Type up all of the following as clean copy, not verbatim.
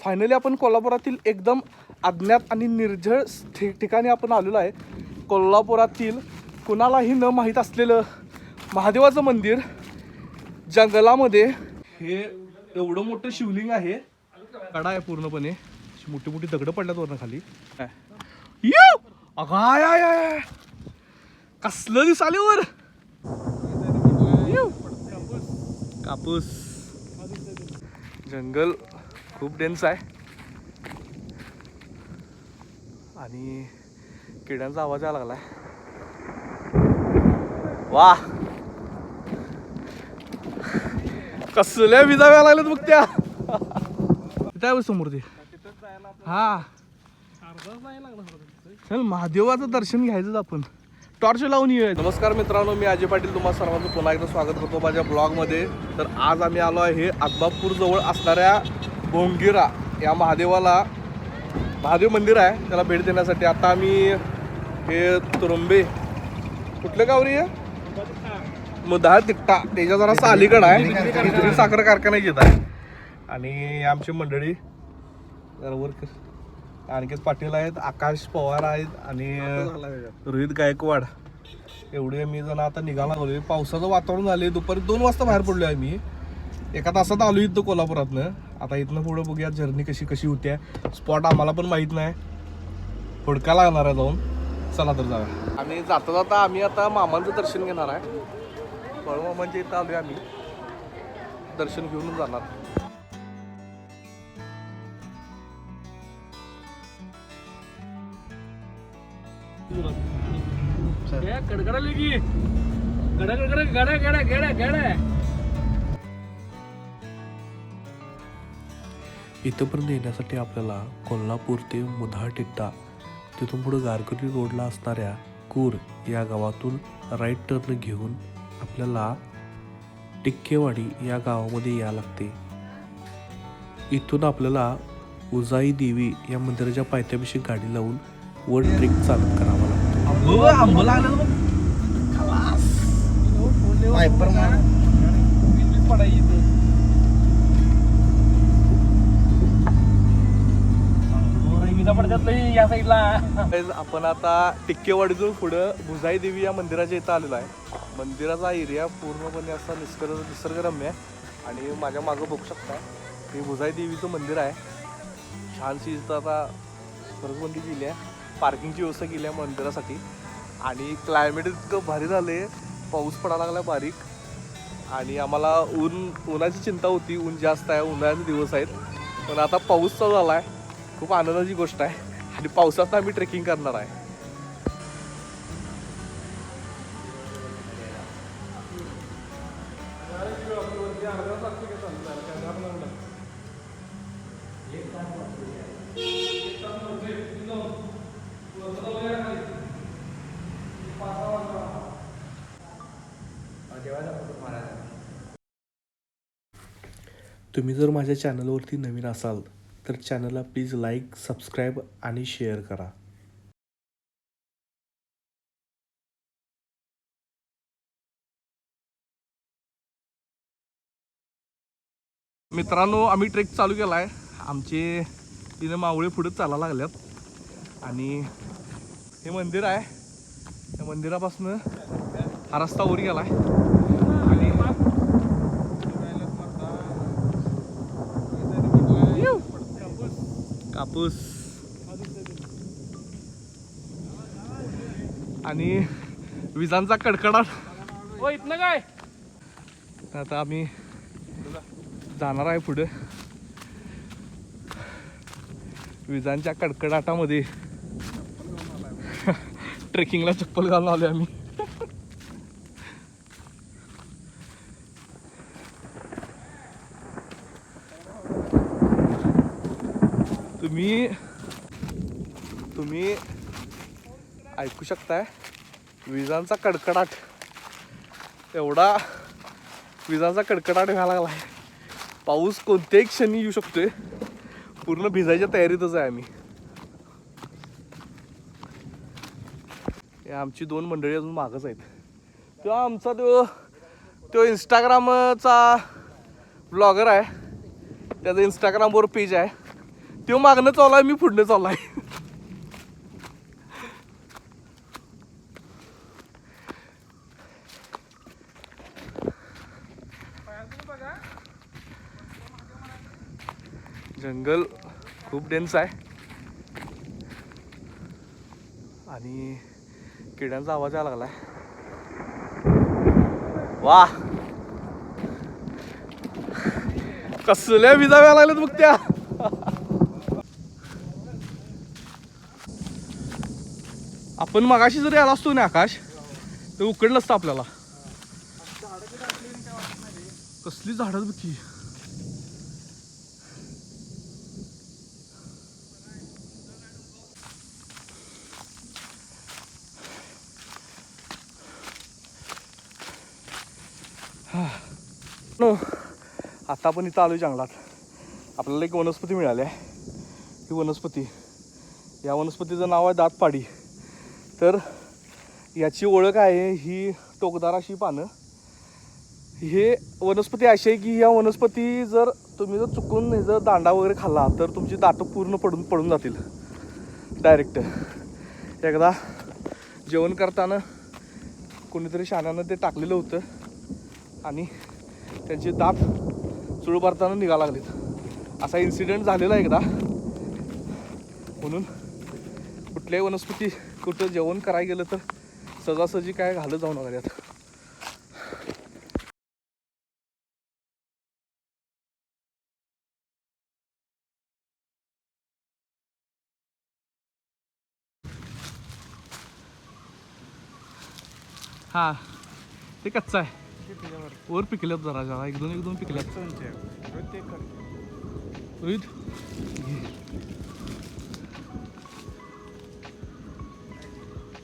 Finally आपण कोल्हापुरातील एकदम अज्ञात आणि निर्जळ ठिकाणी आपण आलेलो आहे. कोल्हापुरातील कुणालाही न माहीत असलेलं महादेवाचं मंदिर जंगलामध्ये. हे एवढं मोठं शिवलिंग आहे, कडा आहे पूर्णपणे, मोठी मोठी दगडं पडल्यात वरनं खाली. अगाय कसलं दिसाले वर कापूस. जंगल खूप डेन्स आहे आणि किड्यांचा आवाज यायला लागलाय. वा कसल्या विजा यायला लागल्यात बघ त्या. काय समोर ते हा चल महादेवाचं दर्शन घ्यायचं आपण. टॉर्च लावून ये. नमस्कार मित्रांनो, मी अजय पाटील तुम्हा सर्वांचं पुन्हा एकदा स्वागत करतो माझ्या ब्लॉगमध्ये. तर आज आम्ही आलो आहे आदमापूर जवळ असणाऱ्या भोंगिरा या महादेव मंदिर आहे, त्याला भेट देण्यासाठी. आता आम्ही हे तुरुंबे कुठलं गाव रे मुदाळ तिट्टा त्याच्या जरा अलीकडं आहे, तिथे साखर कारखाना येत आहे. आणि आमची मंडळी वर्कर आणखीच पाटील आहेत, आकाश पवार आहेत आणि रोहित गायकवाड एवढे मी जण आता निघाला लागलोय. पावसाचं वातावरण झाले, दुपारी 2 वाजता बाहेर पडलो आहे. मी एका तासात आलो इथं कोल्हापुरातनं. आता इथनं पुढं बघूया जर्नी कशी होत्या. स्पॉट आम्हाला पण माहीत नाही, हुडका लागणार आहे जाऊन. चला तर जाऊया. आणि जाता आम्ही आता मामांचं दर्शन घेणार आहे. मामांच्या इथं आलोय आम्ही, दर्शन घेऊन जाणार. इथंपर्यंत येण्यासाठी आपल्याला कोल्हापूर ते मुदाळ तिट्टा, तिथून पुढे गारगोटी रोडला असणाऱ्या कूर या गावातून राईट टर्न घेऊन आपल्याला टिक्केवाडी या गावामध्ये यावं लागते. इथून आपल्याला उजाई देवी या मंदिराच्या पायथ्यापाशी गाडी लावून वर ट्रेक चालत करावा लागतो. आपण आता टिक्केवाडीतून पुढं भुजाई देवी या मंदिराच्या इथं आलेलो आहे. मंदिराचा एरिया पूर्णपणे असा निसर्गरम्य आहे. आणि माझ्या मागं बघू शकता हे भुजाई देवीचं मंदिर आहे. छानशी इथं आता फरसबंदी केली आहे, पार्किंगची व्यवस्था केली आहे मंदिरासाठी. आणि क्लायमेट इतकं भारी झाले, पाऊस पडायला लागला बारीक. आणि आम्हाला उन्हाची चिंता होती, ऊन जास्त आहे, उन्हाळ्याचे दिवस आहेत, पण आता पाऊस चालू झाला आहे. खूप आनंदाची गोष्ट आहे. आणि पावसात आम्ही ट्रेकिंग करणार आहे. तुम्ही जर माझ्या चॅनलवरती नवीन असाल तर चॅनलला प्लीज लाईक, सबस्क्राईब आणि शेअर करा. मित्रांनो, आम्ही ट्रेक चालू केला आहे. आमचे 3 मावळे पुढे चालायला लागल्यात. आणि हे मंदिर आहे, त्या मंदिरापासून हा रस्ता वर गेला आहे. आणि कापूस आणि विजांचा कडकडाट. हो इथनं काय आता आम्ही जाणार आहे पुढे. विजांच्या कडकडाटामध्ये ट्रेकिंगला चप्पल घालून आलोय आम्ही. तुम्ही ऐकू शकताय विजांचा कडकडाट. एवढा विजांचा कडकडाट व्हायला लागला आहे. पाऊस कोणत्याही क्षणी येऊ शकतोय. पूर्ण भिजायच्या तयारीतच आहे आम्ही. आमची 2 मंडळी अजून मागच आहेत. किंवा आमचा तो इंस्टाग्रामचा ब्लॉगर आहे, त्याचं इंस्टाग्रामवर पेज आहे. तो मागणं चाललाय, मी पुढनं चाललाय. जंगल खूप डेन्स आहे आणि किड्यांचा आवाज यायला लागलाय. वा, कसल्या विजा यायला लागल्यात बघ त्या. आपण मगाशी जरी आला असतो ना आकाश, तर उकडलं असतं आपल्याला. कसली झाडं बघ की. आता आपण इथं आलोय जंगलात. आपल्याला एक वनस्पती मिळाली आहे. ही वनस्पती, या वनस्पतीचं नाव आहे दातपाडी. तर याची ओळख आहे ही टोकदार अशी पानं. हे वनस्पती अशी आहे की या वनस्पती जर तुम्ही जर चुकून जर दांडा वगैरे खाल्ला तर तुमची दातं पूर्ण पडून जातील डायरेक्ट. एकदा जेवण करताना कोणीतरी शाण्यानं ते टाकलेलं होतं आणि त्यांचे दात चुळ भरताना निघा लागलेत. असा इन्सिडेंट झालेला एकदा. म्हणून कुठल्याही वनस्पती कुठं जेवण करायला गेलं तर सहजासहजी काय घालत जाऊ नका यात. हा, ते कच्चा आहे. वर पिकल्यात जरा जरा एक दोन पिकल्यात. रोहित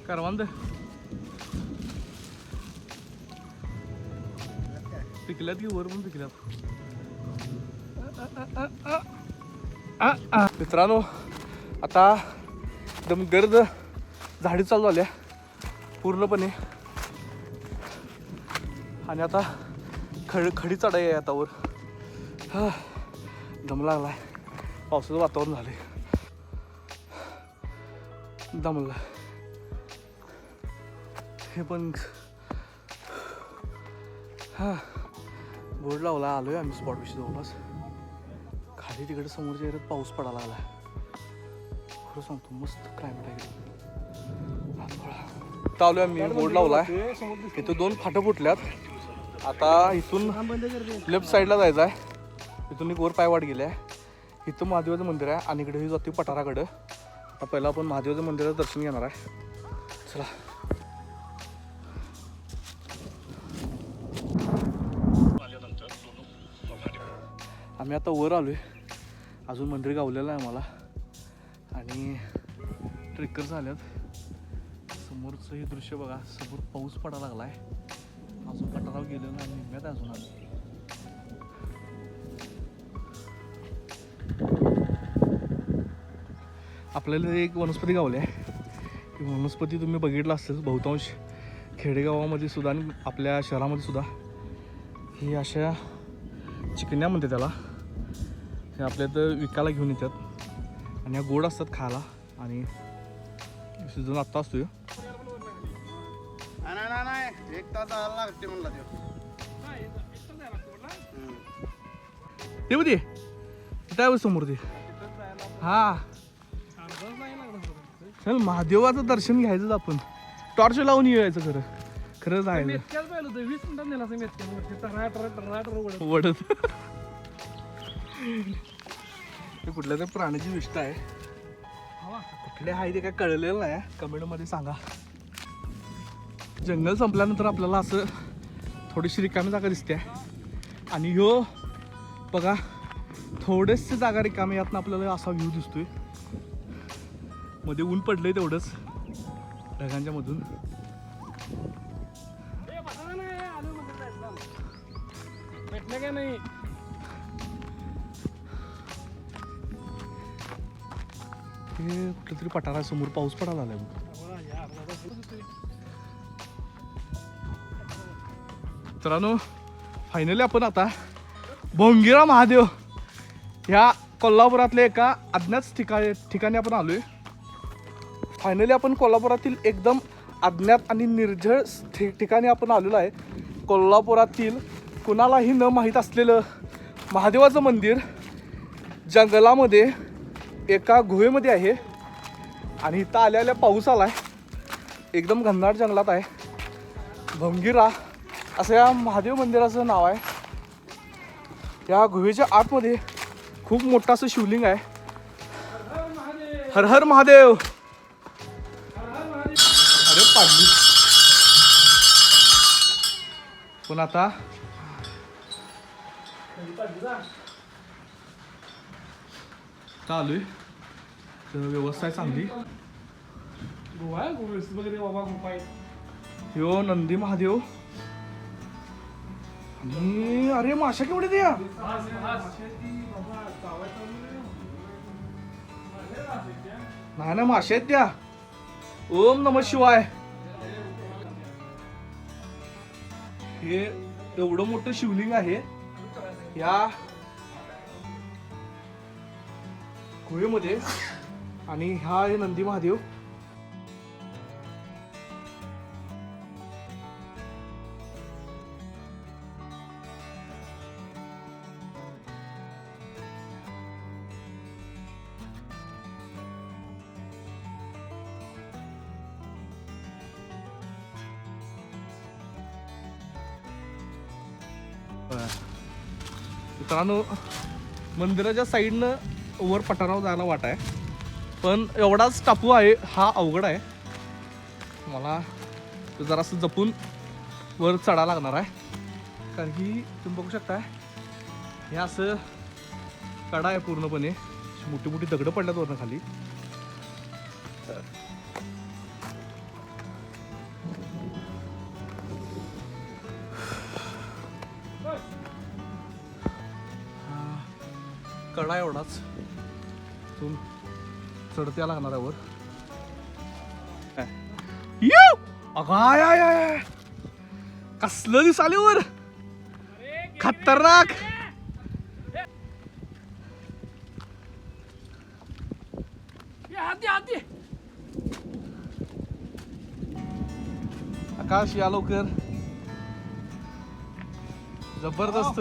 करवंद पिकल्यात की वर पण पिकल्यात. मित्रांनो, आता एकदम गर्द झाडी चालू झाल्या पूर्णपणे आणि आता खडी चढाई आहे आता वर. दम लागलाय. पावसाचं वातावरण झालंय. दमला हे पण. बोर्ड लावला. आलोय आम्ही स्पॉटविषयी जवळपास. खाली तिकडे समोरच्या एरियात पाऊस पडायला लागला. खरं सांगतो मस्त क्लायमेट आहे. आलोय आम्ही. बोर्ड लावलाय. इथं 2 फाटं फुटल्यात. आता इथून लेफ्ट साईडला जायचं आहे. इथून एक वर पायवाट गेली आहे. इथं महादेवाचं मंदिर आहे आणि इकडे ही जाते पठाराकडं. आता पहिला आपण महादेवाचं मंदिराचं दर्शन घेणार आहे. चला. आम्ही आता वर आलोय. अजून मंदिर गावलेलं आहे आम्हाला आणि ट्रेकर झाल्यात. समोरचं हे दृश्य बघा. समोर पाऊस पडायला लागलाय. अजून पठारावर गेलेलं नाही. निम्म्यात अजून आलो. आपल्याला एक वनस्पती गावली आहे. ही वनस्पती तुम्ही बघितलं असेल बहुतांश खेडेगावामध्ये सुद्धा आणि आपल्या शहरामध्ये सुद्धा. ही अशा चिकन्या म्हणते त्याला. हे आपल्या इथं विकायला घेऊन येतात आणि ह्या गोड असतात खायला आणि सीझन आत्ता असतो. नाही 1 तास लागते म्हणला ते होते काय समोर ते. हा चल, महादेवाचं दर्शन घ्यायचं आपण. टॉर्च लावून यायचं. खरं जायचं वडत. ते कुठल्या तरी प्राण्याची विष्ठा आहे. कुठले आहे ते काय कळलेलं नाही. कमेंटमध्ये सांगा. जंगल संपल्यानंतर आपल्याला असं थोडीशी रिकामी जागा दिसते आणि ह्यो बघा थोडेसे जागा रिकामी. यातनं आपल्याला असा व्ह्यू दिसतोय. मध्ये ऊन पडलंय तेवढंच ढगांच्या मधून. हे कुठलं तरी पठारा समोर पाऊस पडायला आलाय बघ. मित्रांनो, फायनली आपण आता भोंगीरा महादेव ह्या कोल्हापुरातल्या एका अज्ञात ठिकाणी आपण आलोय. फायनली आपण कोल्हापुरातील एकदम अज्ञात आणि निर्जळ ठिकाणी आपण आलेलो आहे. कोल्हापुरातील कुणालाही न माहीत असलेलं महादेवाचं मंदिर जंगलामध्ये एका गुहेमध्ये आहे. आणि इथं आल्या पाऊस आलाय. एकदम घनदाट जंगलात आहे. भोंगिरा असं या महादेव मंदिराचं नाव आहे. या गुहेच्या आतमध्ये खूप मोठं असं शिवलिंग आहे. हर हर महादेव. अरे पाडली. पण आता चालू आहे व्यवस्था आहे चांगली. ह्यो नंदी महादेव. आणि अरे माशा केवढे द्या. नाही ना माशा आहेत त्या. ओम नमः शिवाय. हे एवढं मोठं शिवलिंग आहे या गुहेमध्ये. आणि हा आहे नंदी महादेव. मित्रांनो मंदिराच्या साईडनं वर पठारावर जायला वाट आहे. पण एवढाच टापू आहे हा अवघड आहे. मला जरासं जपून वर चढायला लागणार आहे. कारण की तुम्ही बघू शकता हे असं कडा आहे पूर्णपणे. मोठी मोठी दगडं पडल्यात वरनं खाली. कडा एवढाच तून चढत्या लागणार आहे वर. अगाय कसलं दिसाले वर. खतरनाक. आकाश या लवकर. जबरदस्त.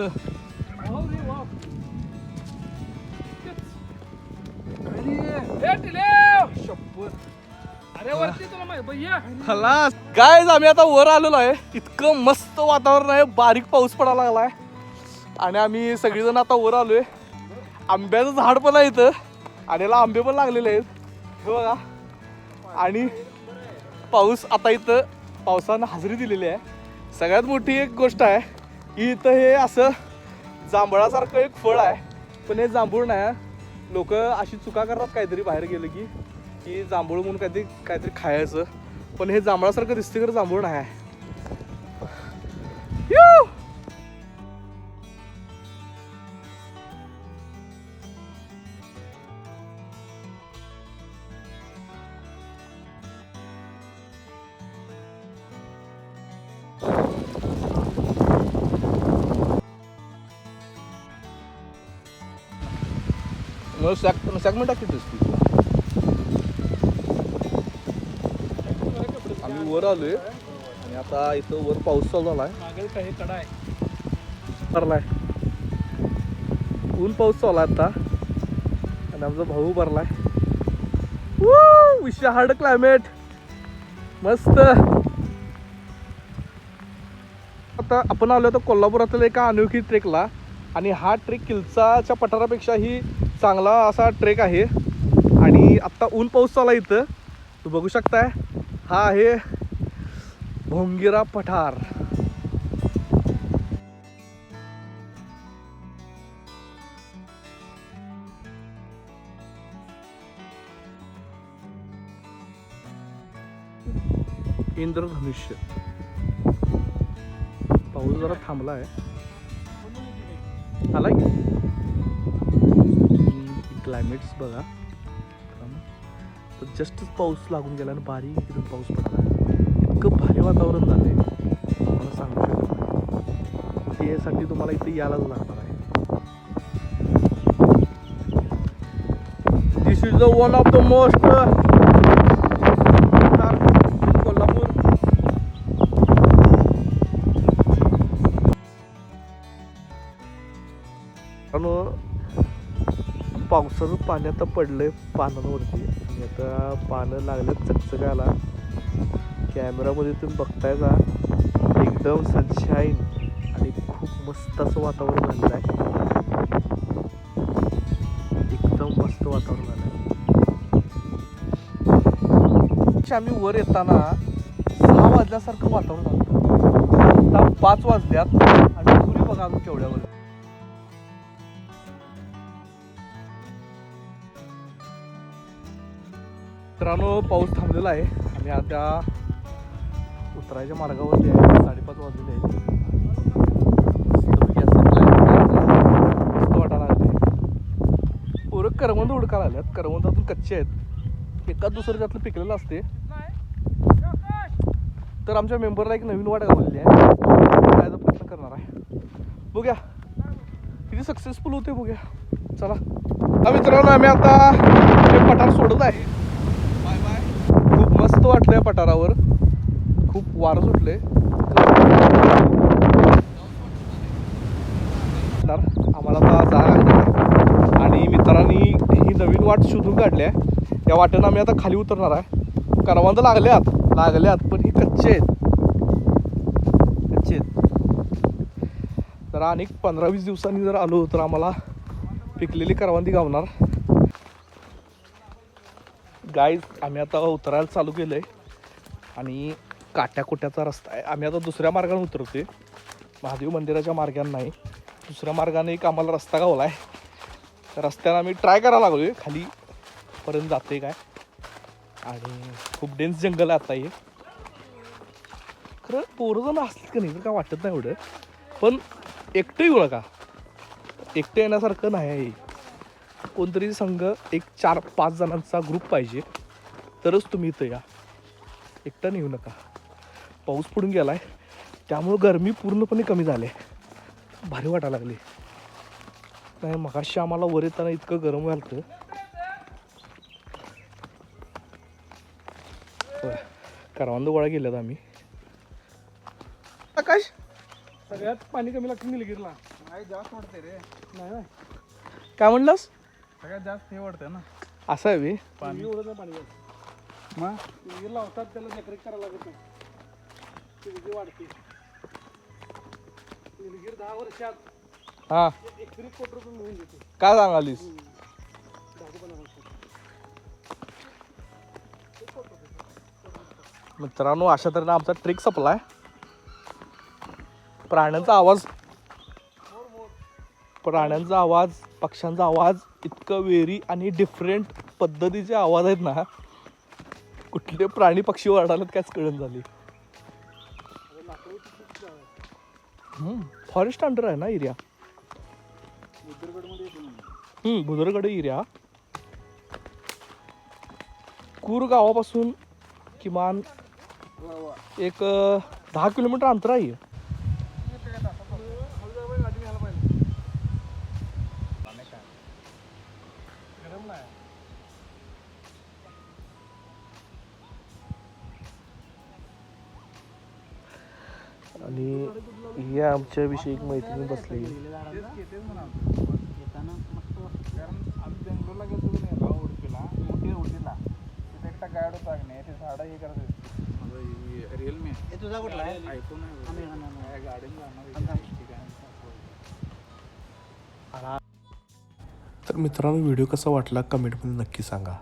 खलास गायज आम्ही आता वर आलेलो आहे. इतकं मस्त वातावरण आहे. बारीक पाऊस पडायला लागलाय आणि आम्ही सगळेजण आता वर आलोय. आंब्याचं झाड पण आहे इथं आणि याला आंबे पण लागलेले आहेत हे बघा. आणि पाऊस आता इथं पावसानं हजेरी दिलेली आहे. सगळ्यात मोठी एक गोष्ट आहे की इथं हे असं जांभळासारखं एक फळ आहे. पण हे जांभूळ नाही. लोक अशी चुका करतात काहीतरी बाहेर गेलं की जांभूळ म्हणून काहीतरी खायचं. पण हे जांभळासारखं दिसते खरं जांभूळ नाही आहे. सेगमेंट टाकी आम्ही वर आलोय आणि आता इथं वर पाऊस चालू झालाय. भरलाय ऊन पाऊस चालू आहे आता. आणि आमचा भाऊ भरलाय. विशाळ क्लायमेट मस्त. आता आपण आलो तर कोल्हापुरातील एका अनोखी ट्रेकला. आणि हा ट्रेक किल्चाच्या पठारापेक्षाही चांगला असा ट्रेक आहे. आणि आत्ता ऊन पाऊस चालला इथं तू बघू शकताय. हा आहे भोंगिरा पठार. इंद्रधनुष्य. पाऊस जरा थांबला आहे. आला की क्लायमेट्स बघा. तर जस्टच पाऊस लागून गेला आणि बारीक एकदम पाऊस पडला. इतकं भारी वातावरण झालंय मला सांगू शकत नाही. त्यासाठी तुम्हाला इथे यायलाच लागणार आहे. This is the one of the most Kolhapur. पावसाचं पाणी आता पडलंय पानांवरती आणि आता पानं लागलं चकचकायला. कॅमेरामध्ये तुम्ही बघताय का एकदम सनशाईन आणि खूप मस्त असं वातावरण झालेलं आहे. एकदम मस्त वातावरण झालं आहे. आम्ही वर येताना 6 वाजल्यासारखं वातावरण झालं. आता 5 वाजल्यात आणि पुरी बघा अजून केवढ्यावर. मित्रांनो पाऊस थांबलेला आहे आणि आता उतरायच्या मार्गावरती आहे. 5:30 वाजलेले आहेत. मस्त वाटायला लागले. पोरं करवंद उडकायला आल्यात. करवंद अजून कच्चे आहेत. एका दुसरं त्यातलं पिकलेलं असते. तर आमच्या मेंबरला एक नवीन वाट गावलेली आहे. जायचा प्रयत्न करणार आहे. बघूया किती सक्सेसफुल होते बघूया. चला मित्रांनो आम्ही आता हे पठार सोडत आहे. Bye bye. खूप मस्त वाटलं या पठारावर. खूप वारं सुटले. आम्हाला आता जायला लागणार आणि मित्रांनी ही नवीन वाट शोधून काढली आहे. या वाटेनं आम्ही आता खाली उतरणार आहे. करवंद लागल्यात पण ही कच्चे आहेत. तर अनेक 15-20 दिवसांनी जर आलो तर आम्हाला पिकलेली करवंदी गावणार. गाईज आम्ही आता उतरायला चालू केलंय आणि काट्याकुट्याचा रस्ता आहे. आम्ही आता दुसऱ्या मार्गाने उतरतोय. महादेव मंदिराच्या मार्गाने नाही, दुसऱ्या मार्गाने एक आम्हाला रस्ता गावला आहे. त्या रस्त्यानं आम्ही ट्राय करायला लागलोय खाली पर्यंत जाते काय. आणि खूप डेन्स जंगल आहे आता हे. खरं पोरं जण असतील का नाही तर काय वाटत नाही एवढं. पण एकटं येऊ नका. एकटं येण्यासारखं नाही आहे. कोणतरी संघ एक 4-5 जणांचा ग्रुप पाहिजे तरच तुम्ही इथं या. एकटं येऊ नका. पाऊस पडून गेलाय त्यामुळं गरमी पूर्णपणे कमी झाली. भारी वाटायला लागली. नाही मगाशी आम्हाला वर येताना इतकं गरम व्हायलं. करवंद गोळा गेल्यात आम्ही. आकाश सगळ्यात पाणी कमी लागतं निलगिरीला. नाही जास्त वाटते रे. नाही काय म्हणलास? सगळ्यात जास्त हे वाटतंय ना असं आहे बे. पाणी एवढं नाही पाणी जास्त. मग निलगिरी लावतात त्याला देखरेख करायला लागत नाही. निलगिरी वाढते. निलगिरी 10 वर्षात हा 1 कोटी रुपये मिळून देते. काय सांगालीस? मित्रांनो अशा तऱ्हेने आमचा ट्रेक संपलाय. प्राण्यांचा आवाज, पक्ष्यांचा आवाज इतकं वेरी आणि डिफरंट पद्धतीचे आवाज आहेत ना. कुठले प्राणी पक्षी ओरडालेत कायच कळून झाली. फॉरेस्ट अंडर आहे ना एरिया. भुदरगड एरिया. कूर गावापासून किमान एक 10 किलोमीटर अंतर आहे. आणि ही आमच्या विषयी एक मैत्रिणी बसली. आम्ही बेंगलोरला गेलो नाही उडपीला उडीला तिथे एकटा गाड होता नाही ते झाडं हे करत रिअलमी हे तुझा कुठला आहे? आयफोन आहे. गाडीने जाणार. तर मित्रांनो व्हिडिओ कसा वाटला कमेंटमध्ये नक्की सांगा.